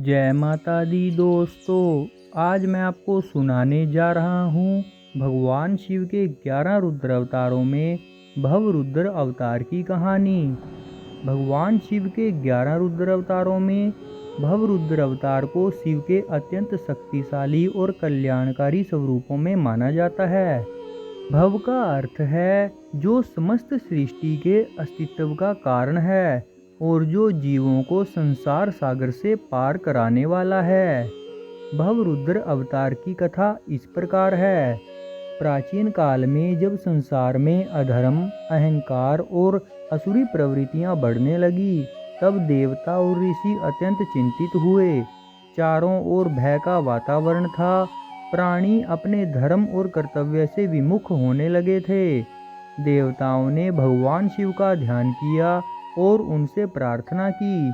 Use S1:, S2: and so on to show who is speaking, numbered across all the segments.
S1: जय माता दी दोस्तों। आज मैं आपको सुनाने जा रहा हूँ भगवान शिव के 11 रुद्र अवतारों में भव रुद्र अवतार की कहानी। भगवान शिव के 11 रुद्र अवतारों में भव रुद्र अवतार को शिव के अत्यंत शक्तिशाली और कल्याणकारी स्वरूपों में माना जाता है। भव का अर्थ है जो समस्त सृष्टि के अस्तित्व का कारण है और जो जीवों को संसार सागर से पार कराने वाला है। भव रुद्र अवतार की कथा इस प्रकार है। प्राचीन काल में जब संसार में अधर्म, अहंकार और असुरी प्रवृत्तियां बढ़ने लगी, तब देवता और ऋषि अत्यंत चिंतित हुए। चारों ओर भय का वातावरण था। प्राणी अपने धर्म और कर्तव्य से विमुख होने लगे थे। देवताओं ने भगवान शिव का ध्यान किया और उनसे प्रार्थना की,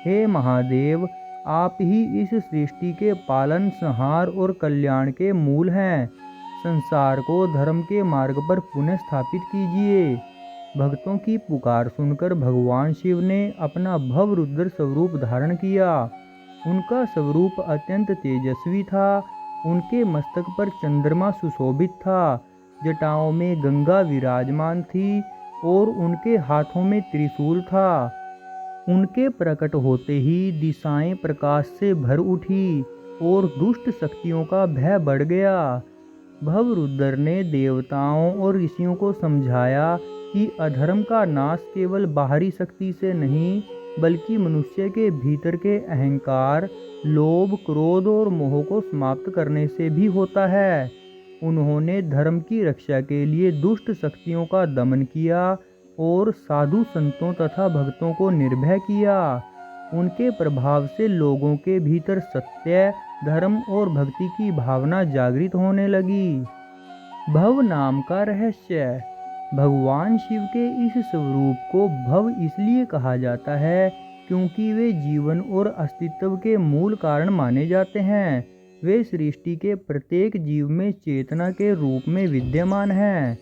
S1: हे महादेव, आप ही इस सृष्टि के पालन, संहार और कल्याण के मूल हैं। संसार को धर्म के मार्ग पर पुनः स्थापित कीजिए। भक्तों की पुकार सुनकर भगवान शिव ने अपना भव रुद्र स्वरूप धारण किया। उनका स्वरूप अत्यंत तेजस्वी था। उनके मस्तक पर चंद्रमा सुशोभित था, जटाओं में गंगा विराजमान थी और उनके हाथों में त्रिशूल था। उनके प्रकट होते ही दिशाएं प्रकाश से भर उठी और दुष्ट शक्तियों का भय बढ़ गया। भव रुद्र ने देवताओं और ऋषियों को समझाया कि अधर्म का नाश केवल बाहरी शक्ति से नहीं, बल्कि मनुष्य के भीतर के अहंकार, लोभ, क्रोध और मोह को समाप्त करने से भी होता है। उन्होंने धर्म की रक्षा के लिए दुष्ट शक्तियों का दमन किया और साधु संतों तथा भक्तों को निर्भय किया। उनके प्रभाव से लोगों के भीतर सत्य, धर्म और भक्ति की भावना जागृत होने लगी। भव नाम का रहस्य। भगवान शिव के इस स्वरूप को भव इसलिए कहा जाता है क्योंकि वे जीवन और अस्तित्व के मूल कारण माने जाते हैं। वे सृष्टि के प्रत्येक जीव में चेतना के रूप में विद्यमान हैं।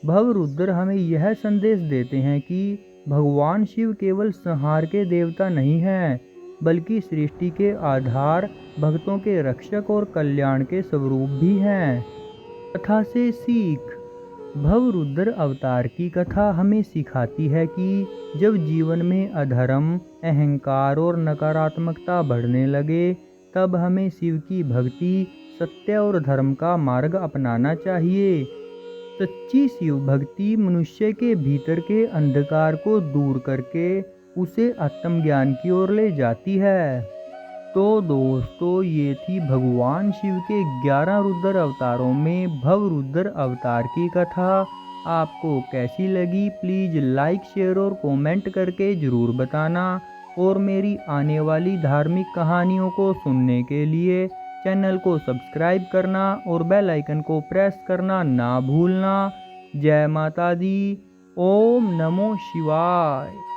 S1: भव रुद्र हमें यह संदेश देते हैं कि भगवान शिव केवल संहार के देवता नहीं हैं, बल्कि सृष्टि के आधार, भक्तों के रक्षक और कल्याण के स्वरूप भी हैं। कथा से सीख। भव रुद्र अवतार की कथा हमें सिखाती है कि जब जीवन में अधर्म, अहंकार और नकारात्मकता बढ़ने लगे, तब हमें शिव की भक्ति, सत्य और धर्म का मार्ग अपनाना चाहिए। सच्ची शिव भक्ति मनुष्य के भीतर के अंधकार को दूर करके उसे आत्मज्ञान की ओर ले जाती है। तो दोस्तों, ये थी भगवान शिव के 11 रुद्र अवतारों में भव रुद्र अवतार की कथा। आपको कैसी लगी प्लीज़ लाइक, शेयर और कमेंट करके ज़रूर बताना। और मेरी आने वाली धार्मिक कहानियों को सुनने के लिए चैनल को सब्सक्राइब करना और बेल आइकन को प्रेस करना ना भूलना। जय माता दी। ओम नमो शिवाय।